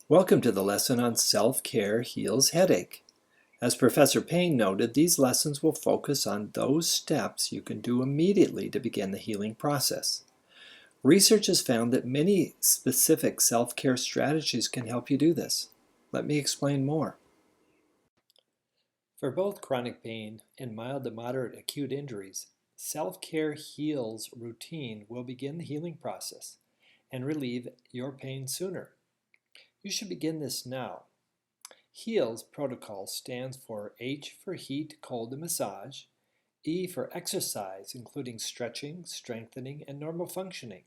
Welcome to the lesson on Self-Care Heals Headache. As Professor Payne noted, these lessons will focus on those steps you can do immediately to begin the healing process. Research has found that many specific self-care strategies can help you do this. Let me explain more. For both chronic pain and mild to moderate acute injuries, Self-Care Heals routine will begin the healing process and relieve your pain sooner. You should begin this now. HEALS protocol stands for H for heat, cold, and massage, E for exercise, including stretching, strengthening, and normal functioning,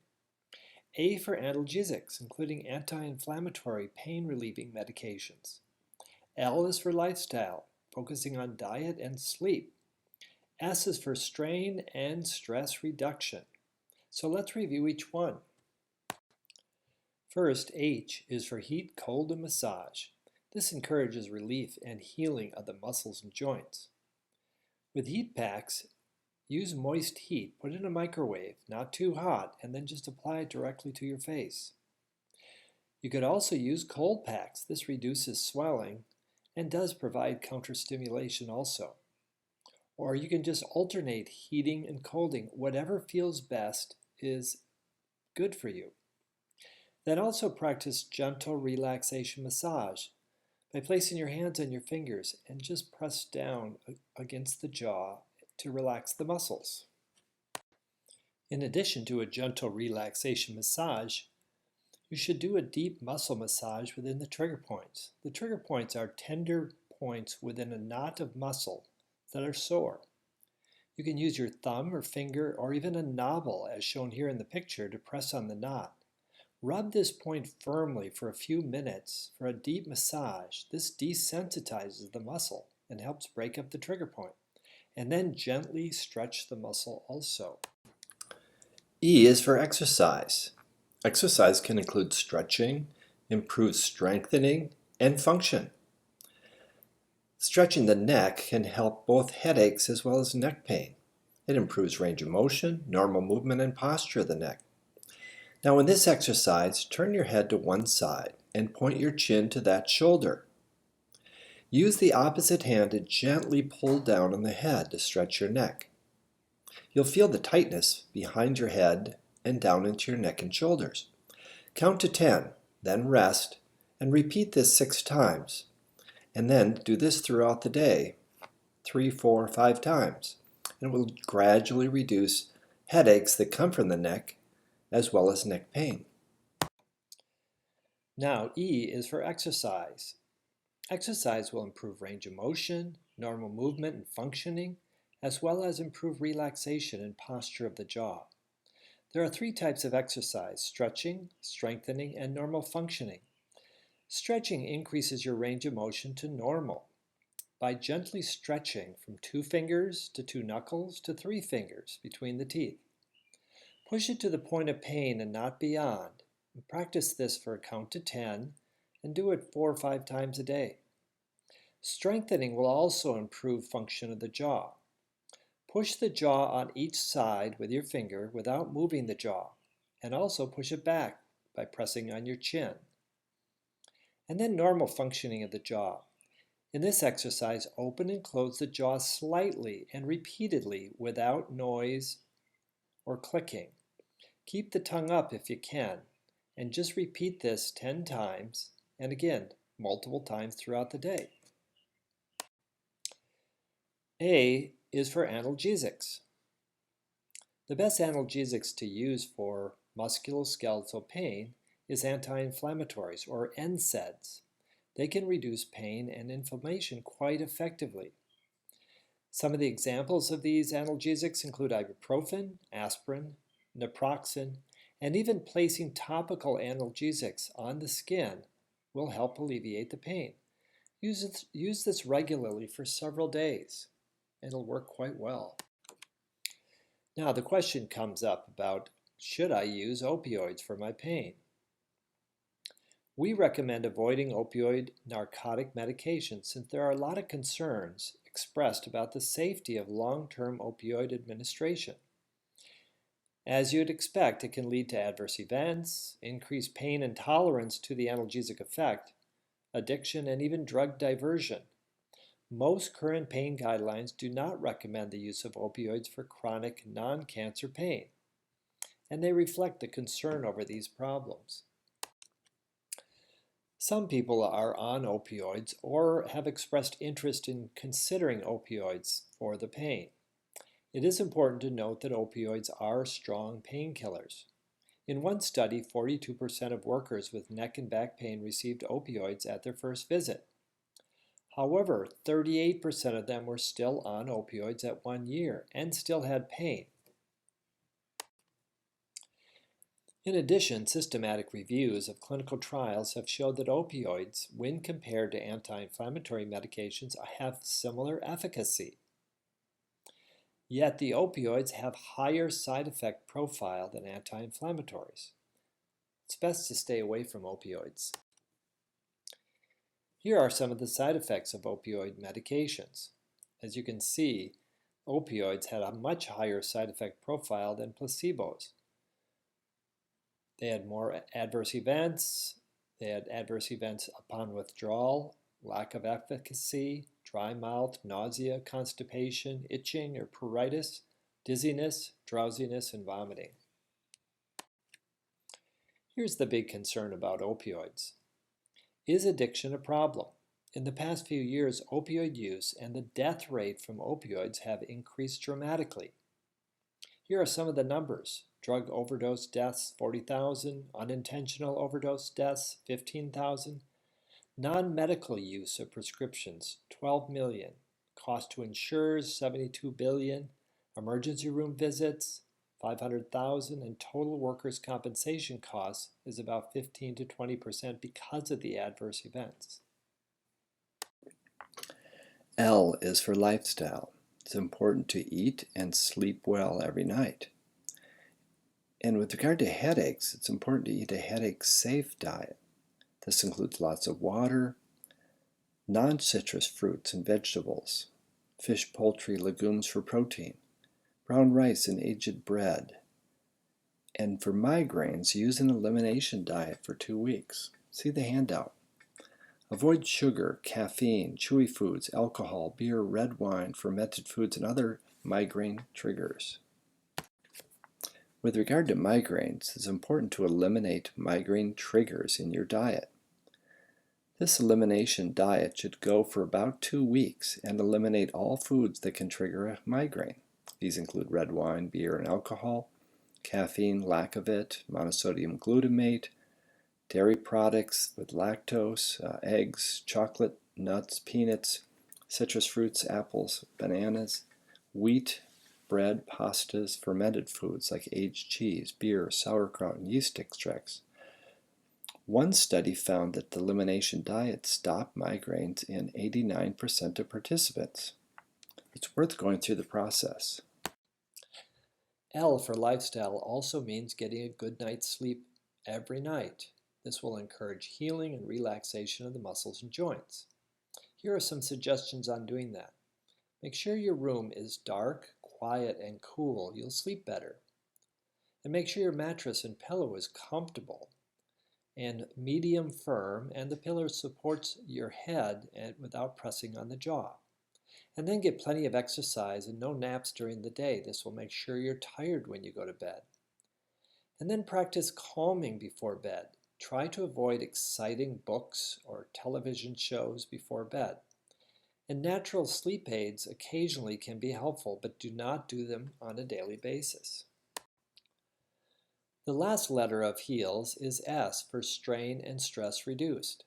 A for analgesics, including anti-inflammatory, pain-relieving medications, L is for lifestyle, focusing on diet and sleep, S is for strain and stress reduction. So let's review each one. First, H is for heat, cold, and massage. This encourages relief and healing of the muscles and joints. With heat packs, use moist heat, put it in a microwave, not too hot, and then just apply it directly to your face. You could also use cold packs. This reduces swelling and does provide counter-stimulation also. Or you can just alternate heating and colding. Whatever feels best is good for you. Then also practice gentle relaxation massage by placing your hands on your fingers and just press down against the jaw to relax the muscles. In addition to a gentle relaxation massage, you should do a deep muscle massage within the trigger points. The trigger points are tender points within a knot of muscle that are sore. You can use your thumb or finger or even a knobbel, as shown here in the picture, to press on the knot. Rub this point firmly for a few minutes for a deep massage. This desensitizes the muscle and helps break up the trigger point. And then gently stretch the muscle also. E is for exercise. Exercise can include stretching, improve strengthening, and function. Stretching the neck can help both headaches as well as neck pain. It improves range of motion, normal movement, and posture of the neck. Now in this exercise, turn your head to one side and point your chin to that shoulder. Use the opposite hand to gently pull down on the head to stretch your neck. You'll feel the tightness behind your head and down into your neck and shoulders. Count to 10, then rest, and repeat this 6 times. And then do this throughout the day, 3, 4, 5 times. And it will gradually reduce headaches that come from the neck as well as neck pain. Now, E is for exercise. Exercise will improve range of motion, normal movement and functioning, as well as improve relaxation and posture of the jaw. There are 3 types of exercise: stretching, strengthening, and normal functioning. Stretching increases your range of motion to normal by gently stretching from 2 fingers to 2 knuckles to 3 fingers between the teeth. Push it to the point of pain and not beyond. And practice this for a count to 10 and do it 4 or 5 times a day. Strengthening will also improve function of the jaw. Push the jaw on each side with your finger without moving the jaw, and also push it back by pressing on your chin. And then normal functioning of the jaw. In this exercise, open and close the jaw slightly and repeatedly without noise or clicking. Keep the tongue up if you can, and just repeat this 10 times, and again, multiple times throughout the day. A is for analgesics. The best analgesics to use for musculoskeletal pain is anti-inflammatories, or NSAIDs. They can reduce pain and inflammation quite effectively. Some of the examples of these analgesics include ibuprofen, aspirin, naproxen, and even placing topical analgesics on the skin will help alleviate the pain. Use this regularly for several days. It'll work quite well. Now the question comes up about, should I use opioids for my pain? We recommend avoiding opioid narcotic medications since there are a lot of concerns expressed about the safety of long-term opioid administration. As you'd expect, it can lead to adverse events, increased pain and tolerance to the analgesic effect, addiction, and even drug diversion. Most current pain guidelines do not recommend the use of opioids for chronic non-cancer pain, and they reflect the concern over these problems. Some people are on opioids or have expressed interest in considering opioids for the pain. It is important to note that opioids are strong painkillers. In one study, 42% of workers with neck and back pain received opioids at their first visit. However, 38% of them were still on opioids at 1 year and still had pain. In addition, systematic reviews of clinical trials have showed that opioids, when compared to anti-inflammatory medications, have similar efficacy. Yet the opioids have higher side effect profile than anti-inflammatories. It's best to stay away from opioids. Here are some of the side effects of opioid medications. As you can see, opioids had a much higher side effect profile than placebos. They had more adverse events. They had adverse events upon withdrawal, lack of efficacy, dry mouth, nausea, constipation, itching or pruritus, dizziness, drowsiness, and vomiting. Here's the big concern about opioids. Is addiction a problem? In the past few years, opioid use and the death rate from opioids have increased dramatically. Here are some of the numbers. Drug overdose deaths, 40,000. Unintentional overdose deaths, 15,000. Non-medical use of prescriptions, 12 million. Cost to insurers, 72 billion. Emergency room visits, 500,000. And total workers' compensation costs is about 15 to 20% because of the adverse events. L is for lifestyle. It's important to eat and sleep well every night. And with regard to headaches, it's important to eat a headache-safe diet. This includes lots of water, non-citrus fruits and vegetables, fish, poultry, legumes for protein, brown rice and aged bread. And for migraines, use an elimination diet for 2 weeks. See the handout. Avoid sugar, caffeine, chewy foods, alcohol, beer, red wine, fermented foods, and other migraine triggers. With regard to migraines, it's important to eliminate migraine triggers in your diet. This elimination diet should go for about 2 weeks and eliminate all foods that can trigger a migraine. These include red wine, beer, and alcohol, caffeine, lack of it, monosodium glutamate, dairy products with lactose, eggs, chocolate, nuts, peanuts, citrus fruits, apples, bananas, wheat, bread, pastas, fermented foods like aged cheese, beer, sauerkraut, and yeast extracts. One study found that the elimination diet stopped migraines in 89% of participants. It's worth going through the process. L for lifestyle also means getting a good night's sleep every night. This will encourage healing and relaxation of the muscles and joints. Here are some suggestions on doing that. Make sure your room is dark, quiet, and cool. You'll sleep better. And make sure your mattress and pillow is comfortable and medium firm, and the pillow supports your head without pressing on the jaw. And then get plenty of exercise and no naps during the day. This will make sure you're tired when you go to bed. And then practice calming before bed. Try to avoid exciting books or television shows before bed. And natural sleep aids occasionally can be helpful, but do not do them on a daily basis. The last letter of HEALS is S for strain and stress reduced.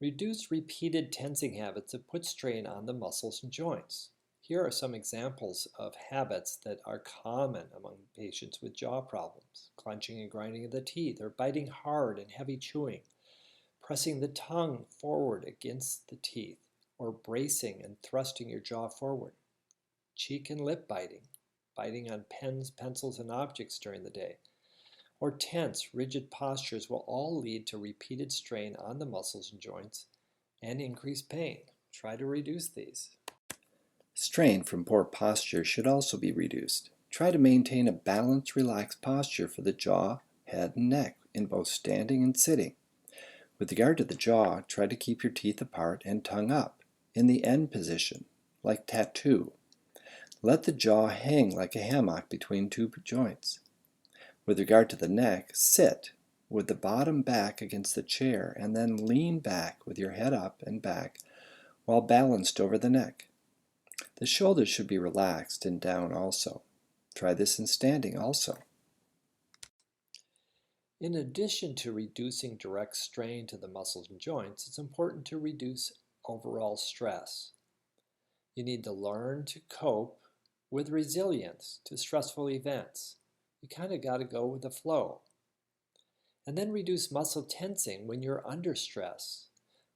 Reduce repeated tensing habits that put strain on the muscles and joints. Here are some examples of habits that are common among patients with jaw problems: clenching and grinding of the teeth, or biting hard and heavy chewing, pressing the tongue forward against the teeth, or bracing and thrusting your jaw forward, cheek and lip biting, biting on pens, pencils, and objects during the day, or tense, rigid postures will all lead to repeated strain on the muscles and joints and increased pain. Try to reduce these. Strain from poor posture should also be reduced. Try to maintain a balanced, relaxed posture for the jaw, head, and neck in both standing and sitting. With regard to the jaw, try to keep your teeth apart and tongue up, in the end position, like tattoo. Let the jaw hang like a hammock between two joints. With regard to the neck, sit with the bottom back against the chair and then lean back with your head up and back while balanced over the neck. The shoulders should be relaxed and down also. Try this in standing also. In addition to reducing direct strain to the muscles and joints, it's important to reduce overall stress. You need to learn to cope with resilience to stressful events. You kind of got to go with the flow. And then reduce muscle tensing when you're under stress.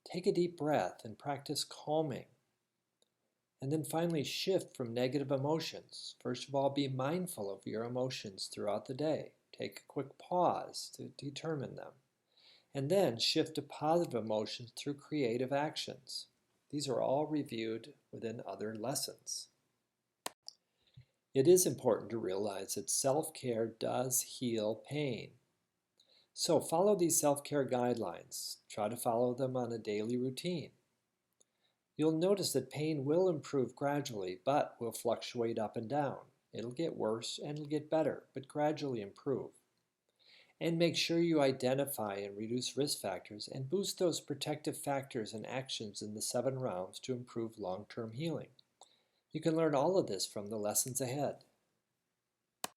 Take a deep breath and practice calming. And then finally shift from negative emotions. First of all, be mindful of your emotions throughout the day. Take a quick pause to determine them. And then shift to positive emotions through creative actions. These are all reviewed within other lessons. It is important to realize that self-care does heal pain. So follow these self-care guidelines. Try to follow them on a daily routine. You'll notice that pain will improve gradually, but will fluctuate up and down. It'll get worse and it'll get better, but gradually improve. And make sure you identify and reduce risk factors and boost those protective factors and actions in the 7 rounds to improve long-term healing. You can learn all of this from the lessons ahead.